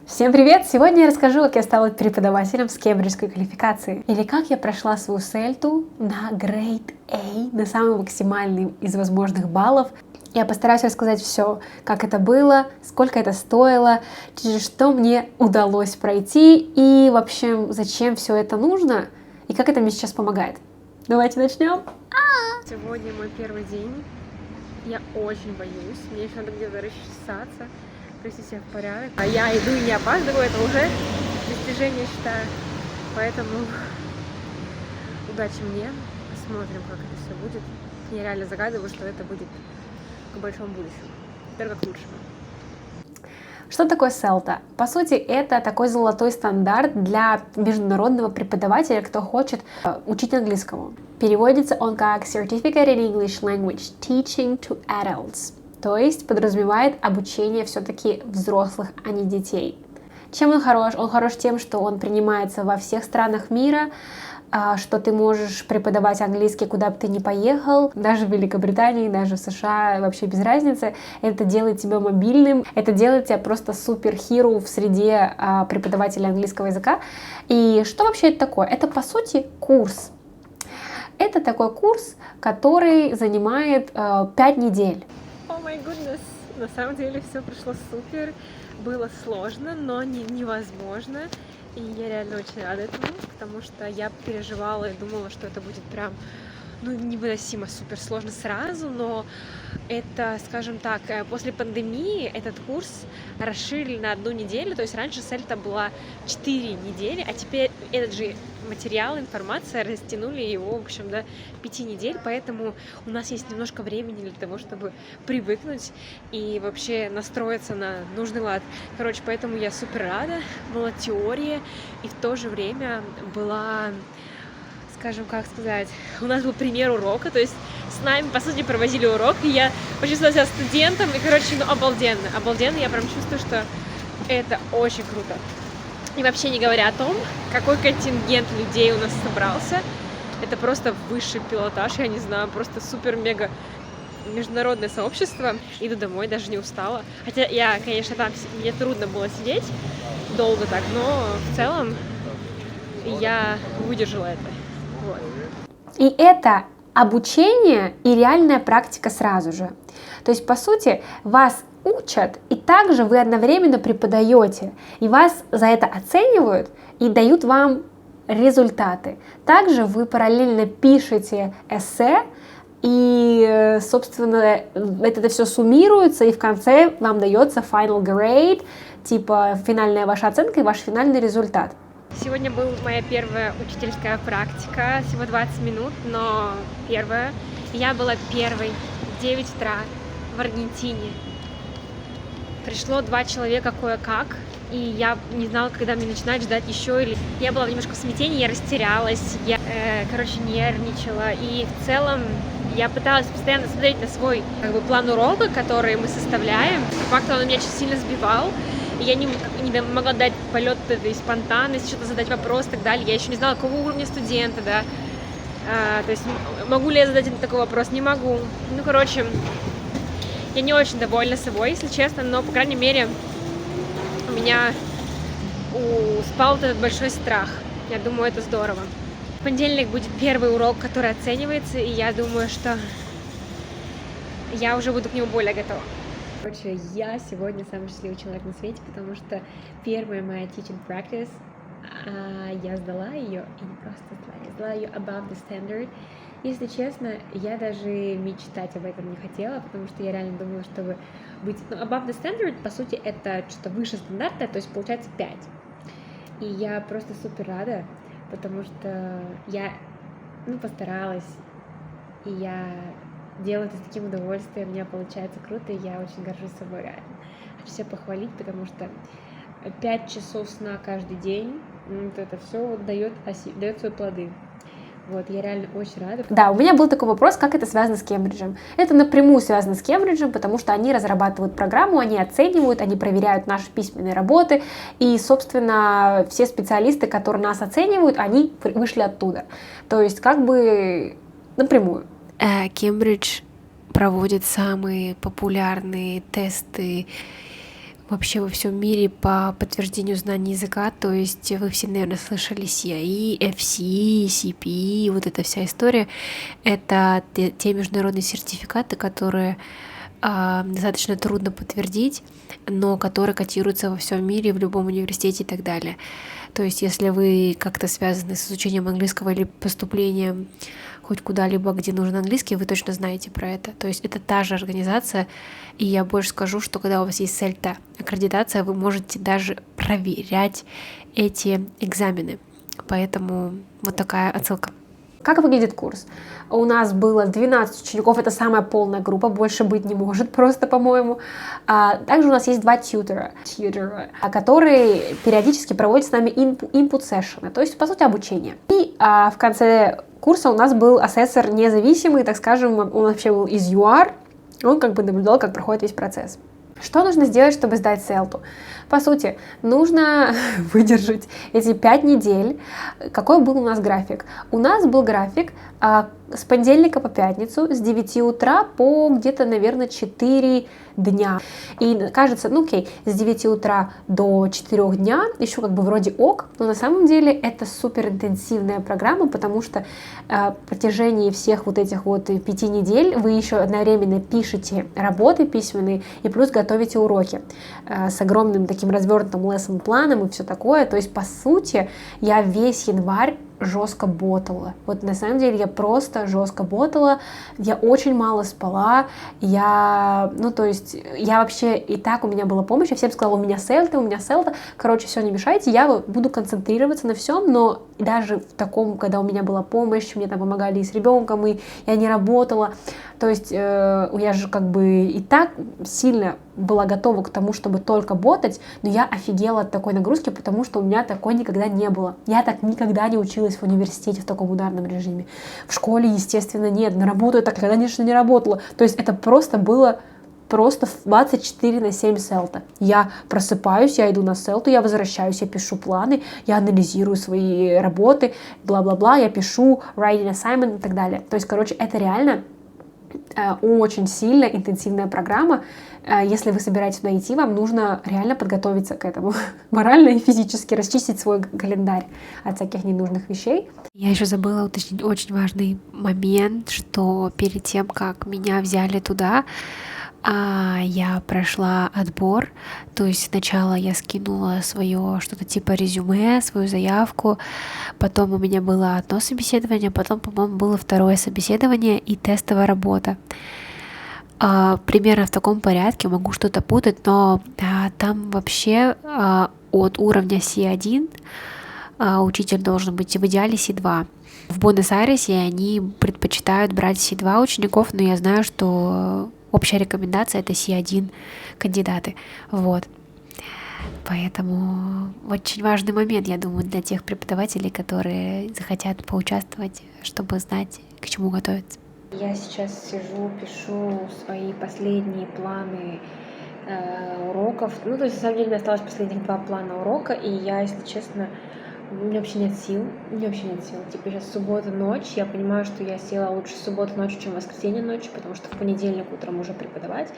Всем привет! Сегодня я расскажу, как я стала преподавателем с кембриджской квалификацией. Или как я прошла свою сельту на Grade A, на самый максимальный из возможных баллов. Я постараюсь рассказать все, как это было, сколько это стоило, через что мне удалось пройти и вообще зачем все это нужно и как это мне сейчас помогает. Давайте начнем. Сегодня мой первый день. Я очень боюсь. Мне еще надо где-то расчесаться, привести себя в порядок. А я иду и не опаздываю, это уже достижение, считаю. Поэтому удачи мне. Посмотрим, как это все будет. Я реально загадываю, что это будет к большому будущему. Только к лучшему. Что такое селта? По сути, это такой золотой стандарт для международного преподавателя, кто хочет учить английскому. Переводится он как Certificate in English Language Teaching to Adults, то есть подразумевает обучение все-таки взрослых, а не детей. Чем он хорош? Он хорош тем, что он принимается во всех странах мира, что ты можешь преподавать английский, куда бы ты ни поехал, даже в Великобритании, даже в США, вообще без разницы. Это делает тебя мобильным, это делает тебя просто супер-хиро в среде преподавателей английского языка. И что вообще это такое? Это, по сути, курс. Это такой курс, который занимает 5 недель. О май гуднес! На самом деле все прошло супер. Было сложно, но невозможно. И я реально очень рада этому, потому что я переживала и думала, что это будет прям невыносимо супер сложно сразу, но это, скажем так, после пандемии этот курс расширили на 1 неделю, то есть раньше сельта была 4 недели, а теперь этот же материал, информация растянули его, в общем, до 5 недель, поэтому у нас есть немножко времени для того, чтобы привыкнуть и вообще настроиться на нужный лад. Короче, поэтому я супер рада, была теория, и в то же время была, скажем, как сказать, у нас был пример урока, то есть с нами, по сути, проводили урок, и я почувствовала себя студентом, и, короче, обалденно, я прям чувствую, что это очень круто. И вообще не говоря о том, какой контингент людей у нас собрался, это просто высший пилотаж, я не знаю, просто супер-мега международное сообщество. Иду домой, даже не устала, хотя я, конечно, там, мне трудно было сидеть долго так, но в целом я выдержала это. Вот. И это обучение и реальная практика сразу же. То есть, по сути, вас учат, и также вы одновременно преподаете, и вас за это оценивают и дают вам результаты. Также вы параллельно пишете эссе, и, собственно, это все суммируется, и в конце вам дается final grade, типа финальная ваша оценка и ваш финальный результат. Сегодня была моя первая учительская практика, всего 20 минут, но первая. Я была первой в 9 утра в Аргентине. Пришло 2 человека кое-как, и я не знала, когда мне начинать ждать еще. Или я была немножко в смятении, я растерялась, я, нервничала. И в целом я пыталась постоянно смотреть на свой план урока, который мы составляем. По факту он меня очень сильно сбивал. И я не могла дать полет этой спонтанности, что-то задать вопрос и так далее. Я еще не знала, какого уровня студента, да. То есть могу ли я задать такой вопрос? Не могу. Ну, короче, я не очень довольна собой, если честно, но, по крайней мере, у меня спал вот этот большой страх. Я думаю, это здорово. В понедельник будет первый урок, который оценивается, и я думаю, что я уже буду к нему более готова. Короче, я сегодня самый счастливый человек на свете, потому что первая моя teaching practice, я сдала ее, и не просто сдала, я сдала ее above the standard. Если честно, я даже мечтать об этом не хотела, потому что я реально думала, чтобы быть... above the standard, по сути, это что-то выше стандарта, то есть получается 5. И я просто супер рада, потому что я, постаралась, и я делаю это с таким удовольствием, у меня получается круто, и я очень горжусь собой реально. Хочу себя похвалить, потому что 5 часов сна каждый день, это все дает свои плоды. Вот, я реально очень рада. Да, у меня был такой вопрос, как это связано с Кембриджем. Это напрямую связано с Кембриджем, потому что они разрабатывают программу, они оценивают, они проверяют наши письменные работы, и, собственно, все специалисты, которые нас оценивают, они вышли оттуда. То есть, как бы напрямую. Кембридж проводит самые популярные тесты вообще во всем мире по подтверждению знаний языка. То есть вы все, наверное, слышали CIE, FCE, CPE, вот эта вся история. Это те международные сертификаты, которые достаточно трудно подтвердить, но которые котируются во всем мире, в любом университете и так далее. То есть, если вы как-то связаны с изучением английского или поступлением хоть куда-либо, где нужен английский, вы точно знаете про это. То есть это та же организация, и я больше скажу, что когда у вас есть CELTA аккредитация, вы можете даже проверять эти экзамены. Поэтому вот такая отсылка. Как выглядит курс? У нас было 12 учеников, это самая полная группа, больше быть не может просто, по-моему. Также у нас есть 2 тьютера, которые периодически проводят с нами input session, то есть, по сути, обучение. И в конце курса у нас был ассессор независимый, так скажем, он вообще был из ЮАР, он как бы наблюдал, как проходит весь процесс. Что нужно сделать, чтобы сдать селту? По сути, нужно выдержать эти 5 недель. Какой был у нас график? У нас был график с понедельника по пятницу, с 9 утра по где-то, наверное, 4 дня. И кажется, ну окей, с 9 утра до 4 дня, еще как бы вроде ок, но на самом деле это супер интенсивная программа, потому что в протяжении всех вот этих вот 5 недель вы еще одновременно пишете работы письменные и плюс готовите уроки с огромным таким развернутым lesson-планом и все такое. То есть, по сути, я весь январь жестко ботала. Вот на самом деле я просто жестко ботала, я очень мало спала, то есть я вообще и так у меня была помощь, я всем сказала, у меня селта, короче, все, не мешайте, я буду концентрироваться на всем, но даже в таком, когда у меня была помощь, мне там помогали и с ребенком, и я не работала, то есть я же как бы и так сильно была готова к тому, чтобы только ботать, но я офигела от такой нагрузки, потому что у меня такой никогда не было. Я так никогда не училась в университете в таком ударном режиме. В школе, естественно, нет. На работу я так, конечно, не работала. То есть это просто было 24/7 селта. Я просыпаюсь, я иду на селту, я возвращаюсь, я пишу планы, я анализирую свои работы, бла-бла-бла, я пишу writing assignment и так далее. То есть, короче, это реально очень сильная, интенсивная программа. Если вы собираетесь найти, вам нужно реально подготовиться к этому. Морально и физически расчистить свой календарь от всяких ненужных вещей. Я еще забыла уточнить очень важный момент, что перед тем, как меня взяли туда, я прошла отбор, то есть сначала я скинула свое что-то типа резюме, свою заявку, потом у меня было одно собеседование, потом, по-моему, было второе собеседование и тестовая работа. Примерно в таком порядке, могу что-то путать, но там вообще от уровня C1 учитель должен быть в идеале C2. В Буэнос-Айресе они предпочитают брать C2 учеников, но я знаю, что общая рекомендация — это C1 кандидаты. Вот. Поэтому очень важный момент, я думаю, для тех преподавателей, которые захотят поучаствовать, чтобы знать, к чему готовиться. Я сейчас сижу, пишу свои последние планы уроков. Ну, то есть, на самом деле, мне осталось последних 2 плана урока, и я, если честно, у меня вообще нет сил. Типа сейчас суббота ночь, я понимаю, что я села лучше субботу ночью, чем воскресенье ночью, потому что в понедельник утром уже преподавать,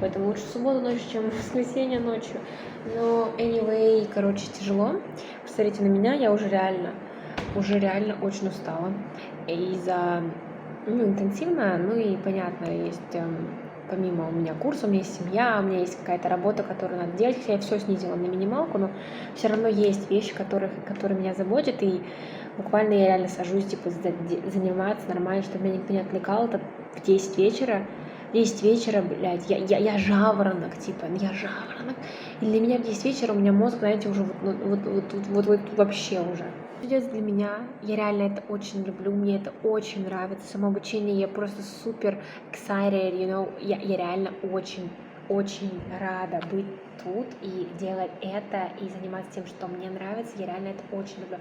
поэтому лучше субботу ночью, чем воскресенье ночью. Но anyway, короче, тяжело. Посмотрите на меня, я уже реально очень устала из-за интенсивно, ну и понятно, есть помимо у меня курса, у меня есть семья, у меня есть какая-то работа, которую надо делать, я все снизила на минималку, но все равно есть вещи, которые меня заботят, и буквально я реально сажусь, типа, заниматься нормально, чтобы меня никто не отвлекал, это в 10 вечера, блядь, я жаворонок, типа, я жаворонок, и для меня в 10 вечера у меня мозг, знаете, уже вот вообще уже. Идет для меня, я реально это очень люблю, мне это очень нравится, самообучение, я просто супер excited, я реально очень рада быть тут и делать это, и заниматься тем, что мне нравится, я реально это очень люблю.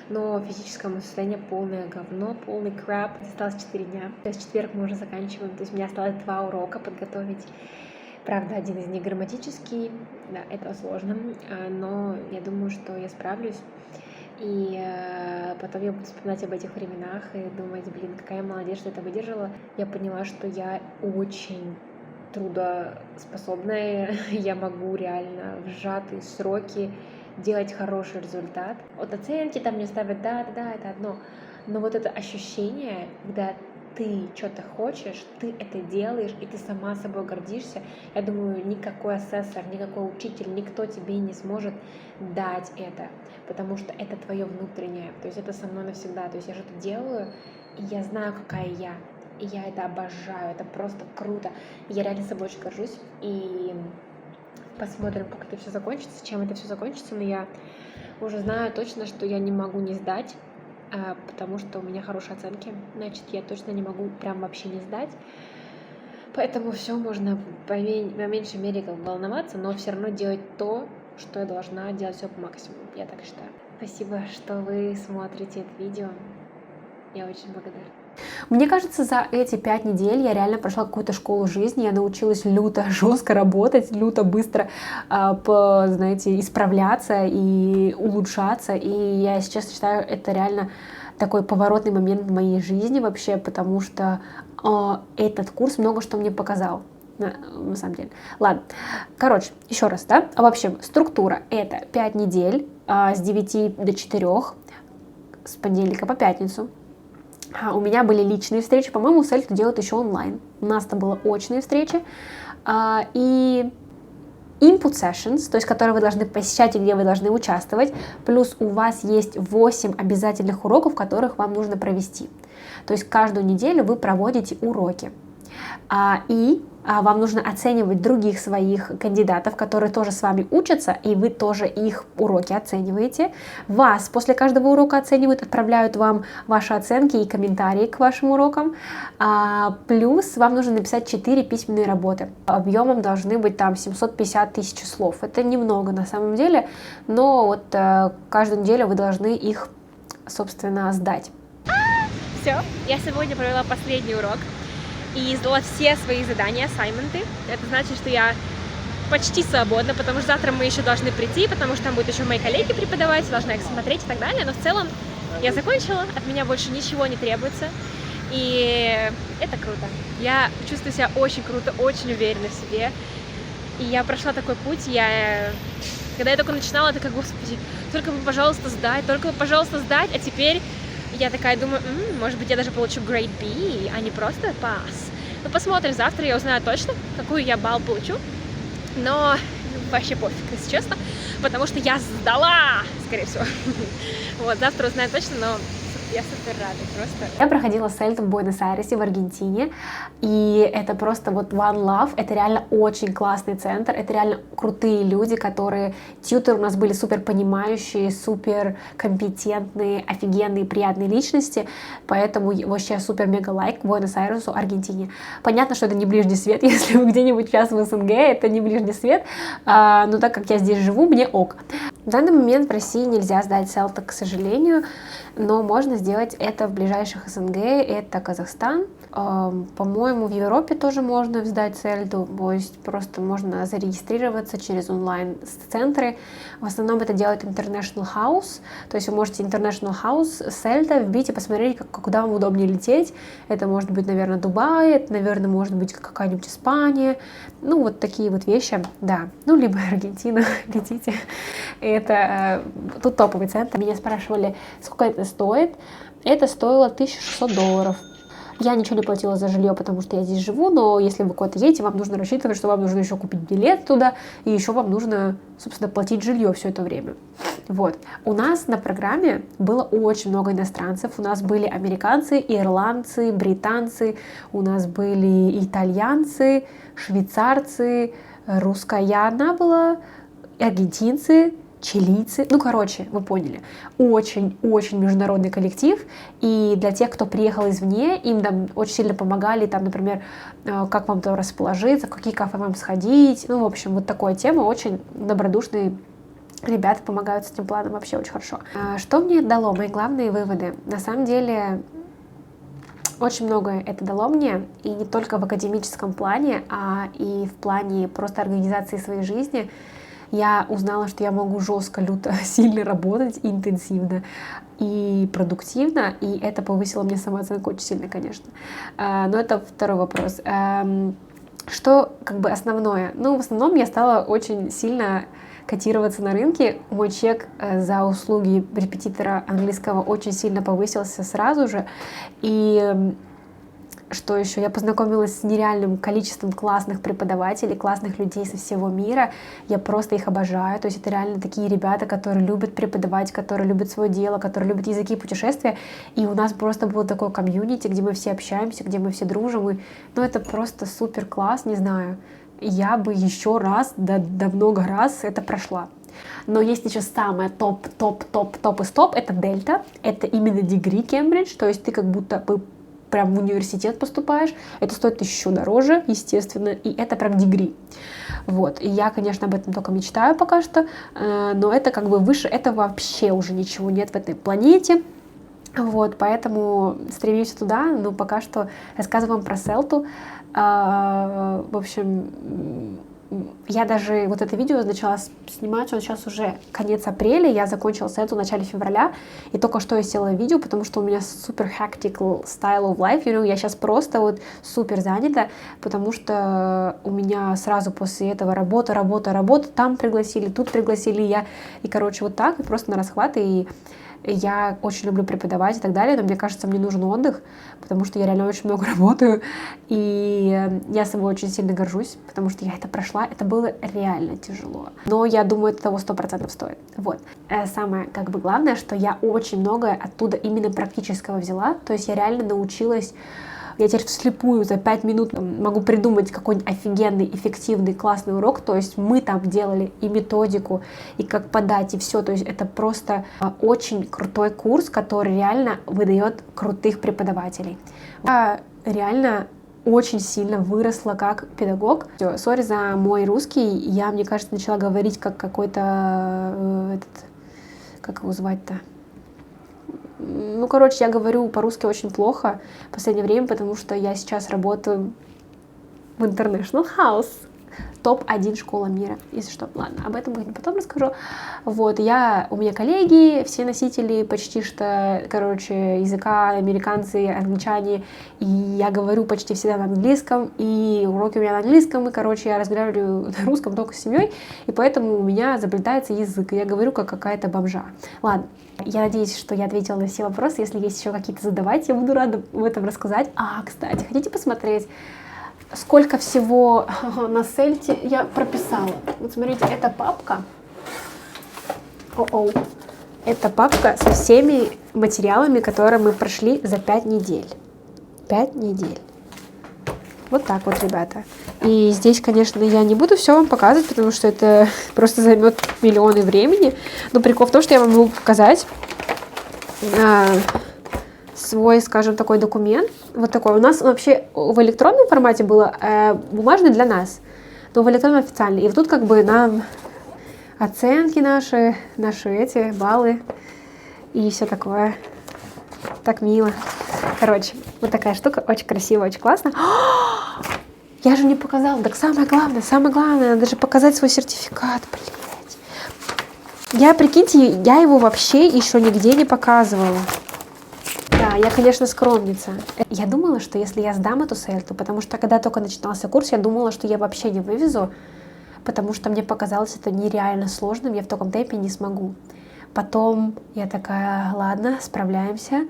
Но физическое мое состояние полное говно, полный крап. Осталось 4 дня. То есть в четверг мы уже заканчиваем. То есть у меня осталось 2 урока подготовить. Правда, один из них грамматический. Да, это сложно. Но я думаю, что я справлюсь. И потом я буду вспоминать об этих временах и думать, блин, какая я молодец, что это выдержала. Я поняла, что я очень трудоспособная, я могу реально в сжатые сроки делать хороший результат. Вот оценки там мне ставят, да, это одно. Но вот это ощущение, когда ты что-то хочешь, ты это делаешь, и ты сама собой гордишься, я думаю, никакой ассессор, никакой учитель, никто тебе не сможет дать это, потому что это твое внутреннее, то есть это со мной навсегда, то есть я что-то делаю, и я знаю, какая я, и я это обожаю, это просто круто, я реально собой очень горжусь, и посмотрим, как это все закончится, чем это все закончится, но я уже знаю точно, что я не могу не сдать, потому что у меня хорошие оценки, значит, я точно не могу прям вообще не сдать. Поэтому все можно по меньшей мере как бы волноваться, но все равно делать то, что я должна, делать все по максимуму. Я так считаю. Спасибо, что вы смотрите это видео. Я очень благодарна. Мне кажется, за эти 5 недель я реально прошла какую-то школу жизни, я научилась люто жестко работать, люто быстро, знаете, исправляться и улучшаться, и я, если честно, считаю, это реально такой поворотный момент в моей жизни вообще, потому что этот курс много что мне показал. На самом деле. Ладно. Короче, еще раз, да? В общем, структура — это 5 недель с 9 до 4, с понедельника по пятницу. У меня были личные встречи, по-моему, Сельта делают еще онлайн. У нас там были очные встречи. И input sessions, то есть которые вы должны посещать и где вы должны участвовать. Плюс у вас есть 8 обязательных уроков, которых вам нужно провести. То есть каждую неделю вы проводите уроки. И вам нужно оценивать других своих кандидатов, которые тоже с вами учатся, и вы тоже их уроки оцениваете. Вас после каждого урока оценивают, отправляют вам ваши оценки и комментарии к вашим урокам. Плюс вам нужно написать 4 письменные работы. Объемом должны быть там 750 тысяч слов. Это немного на самом деле, но вот каждую неделю вы должны их, собственно, сдать. Все, я сегодня провела последний урок и сдала все свои задания, ассайменты. Это значит, что я почти свободна, потому что завтра мы еще должны прийти, потому что там будут еще мои коллеги преподавать, должна их смотреть и так далее. Но в целом я закончила, от меня больше ничего не требуется. И это круто. Я чувствую себя очень круто, очень уверенно в себе. И я прошла такой путь, когда я только начинала, я такая, господи, только бы, пожалуйста, сдать, а теперь я такая думаю, может быть, я даже получу grade B, а не просто pass. Ну, посмотрим, завтра я узнаю точно, какую я балл получу. Но вообще пофиг, если честно, потому что я сдала, скорее всего. Вот, завтра узнаю точно, но я супер рада просто. Я проходила Сельту в Буэнос-Айресе, в Аргентине, и это просто вот One Love, это реально очень классный центр, это реально крутые люди, которые, тьюторы у нас были супер понимающие, супер компетентные, офигенные, приятные личности, поэтому вообще супер-мега лайк Буэнос-Айресу, Аргентине. Понятно, что это не ближний свет, если вы где-нибудь сейчас в СНГ, это не ближний свет, но так как я здесь живу, мне ок. В данный момент в России нельзя сдать Селта, к сожалению, но можно сделать это в ближайших СНГ, это Казахстан. По-моему, в Европе тоже можно сдать Сельту, то есть просто можно зарегистрироваться через онлайн-центры. В основном это делает International House, то есть вы можете International House Сельта вбить и посмотреть, куда вам удобнее лететь. Это может быть, наверное, Дубай, это, наверное, может быть какая-нибудь Испания. Ну, вот такие вот вещи, да. Ну, либо Аргентина, летите. Это тут топовый центр. Меня спрашивали, сколько это стоит. Это стоило $1600. Я ничего не платила за жилье, потому что я здесь живу, но если вы куда-то едете, вам нужно рассчитывать, что вам нужно еще купить билет туда, и еще вам нужно, собственно, платить жилье все это время. Вот. У нас на программе было очень много иностранцев. У нас были американцы, ирландцы, британцы, у нас были итальянцы, швейцарцы, русская одна была, аргентинцы, чилийцы, ну, короче, вы поняли, очень-очень международный коллектив, и для тех, кто приехал извне, им там очень сильно помогали, там, например, как вам там расположиться, в какие кафе вам сходить, ну, в общем, вот такая тема, очень добродушные ребята помогают с этим планом, вообще очень хорошо. Что мне дало, мои главные выводы? На самом деле, очень многое это дало мне, и не только в академическом плане, а и в плане просто организации своей жизни. Я узнала, что я могу жестко, люто, сильно работать, интенсивно и продуктивно, и это повысило мне самооценку очень сильно, конечно. Но это второй вопрос. Что как бы основное? Ну, в основном я стала очень сильно котироваться на рынке. Мой чек за услуги репетитора английского очень сильно повысился сразу же. И что еще? Я познакомилась с нереальным количеством классных преподавателей, классных людей со всего мира. Я просто их обожаю. То есть это реально такие ребята, которые любят преподавать, которые любят свое дело, которые любят языки и путешествия. И у нас просто было такое комьюнити, где мы все общаемся, где мы все дружим. И, ну, это просто супер класс, не знаю. Я бы еще раз, да много раз это прошла. Но есть еще самое топ из топ, это Дельта. Это именно degree Кембридж, то есть ты как будто бы прям в университет поступаешь, это стоит еще дороже, естественно, и это прям degree. Вот, и я, конечно, об этом только мечтаю пока что, но это как бы выше, это вообще уже ничего нет в этой планете, вот, поэтому стремимся туда, но пока что рассказываю вам про Селту. В общем, я даже вот это видео начала снимать, он сейчас уже конец апреля, я закончила Селту в начале февраля, и только что я села видео, потому что у меня супер hectic style of life, я сейчас просто вот супер занята, потому что у меня сразу после этого работа, там пригласили, тут пригласили, и короче вот так, и просто на расхват, и я очень люблю преподавать и так далее, но мне кажется, мне нужен отдых, потому что я реально очень много работаю, и я собой очень сильно горжусь, потому что я это прошла, это было реально тяжело. Но я думаю, это того 100% стоит. Вот. Самое как бы главное, что я очень многое оттуда именно практического взяла, то есть я реально научилась. Я теперь вслепую за 5 минут могу придумать какой-нибудь офигенный, эффективный, классный урок. То есть мы там делали и методику, и как подать, и все. То есть это просто очень крутой курс, который реально выдает крутых преподавателей. Я реально очень сильно выросла как педагог. Сори за мой русский. Я, мне кажется, начала говорить как какой-то... как его звать-то? Ну, короче, я говорю по-русски очень плохо в последнее время, потому что я сейчас работаю в International House, топ-1 школа мира, если что. Ладно, об этом как-нибудь потом расскажу. Вот, у меня коллеги, все носители почти что, короче, языка, американцы, англичане, и я говорю почти всегда на английском, и уроки у меня на английском, и, короче, я разговариваю на русском только с семьей, и поэтому у меня заплетается язык, и я говорю как какая-то бомжа. Ладно. Я надеюсь, что я ответила на все вопросы. Если есть еще какие-то задавать, я буду рада в этом рассказать. Кстати, хотите посмотреть, сколько всего на Селте я прописала? Вот смотрите, эта папка. Это папка со всеми материалами, которые мы прошли за 5 недель. 5 недель. Вот так вот, ребята. И здесь, конечно, я не буду все вам показывать, потому что это просто займет миллионы времени. Но прикол в том, что я вам могу показать свой, скажем, такой документ. Вот такой. У нас вообще в электронном формате было бумажный для нас, но в электронном официальный. И вот тут как бы нам оценки наши эти баллы и все такое. Так мило. Короче, вот такая штука, очень красивая, очень классно. Я же не показала. Так самое главное, надо же показать свой сертификат, блядь. Прикиньте, я его вообще еще нигде не показывала. Да, я, конечно, скромница. Я думала, что если я сдам эту Селту, потому что когда только начинался курс, я думала, что я вообще не вывезу, потому что мне показалось это нереально сложным, я в таком темпе не смогу. Потом я такая, ладно, справляемся.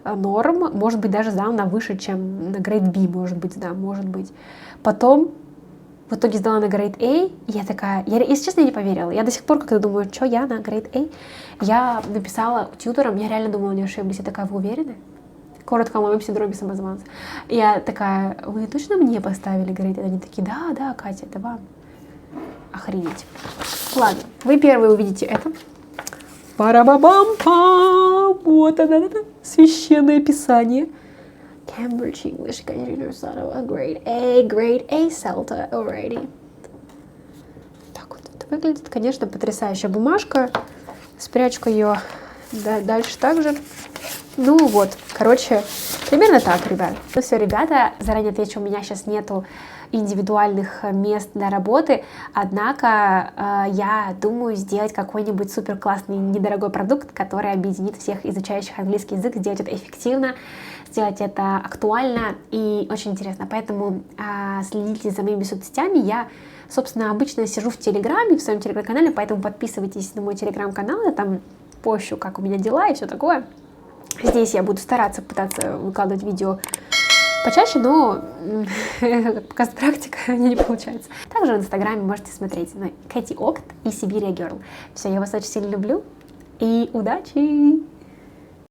Норм, может быть, даже сдам на выше, чем на Grade B, может быть. Потом в итоге сдала на Grade A, и я такая, если честно, я не поверила. Я до сих пор как-то думаю, что я на Grade A. Я написала тьюторам, я реально думала, не ошиблись. Я такая, вы уверены? Коротко о моем синдроме самозванца. Я такая, вы точно мне поставили Grade A? Они такие, да, Катя, это вам. Охренеть. Ладно, вы первые увидите это. Пара-ба-бам-пам! Вот это священное писание. Cambridge English Grade A Celta already. Так вот это выглядит. Конечно, потрясающая бумажка. Спрячу ее дальше также. Ну вот. Короче, примерно так, ребят. Ну все, ребята, заранее отвечу, у меня сейчас нету индивидуальных мест для работы, однако я думаю сделать какой-нибудь супер классный недорогой продукт, который объединит всех изучающих английский язык, сделать это эффективно, сделать это актуально и очень интересно. Поэтому следите за моими соцсетями. Я, собственно, обычно сижу в Телеграме, в своем Телеграм-канале, поэтому подписывайтесь на мой Телеграм-канал, я там пощу, как у меня дела и все такое. Здесь я буду стараться пытаться выкладывать видео почаще, но как показывает практика, не получается. Также в Инстаграме можете смотреть на Кэти Окт и Сибирия Герл. Все, я вас очень сильно люблю и удачи!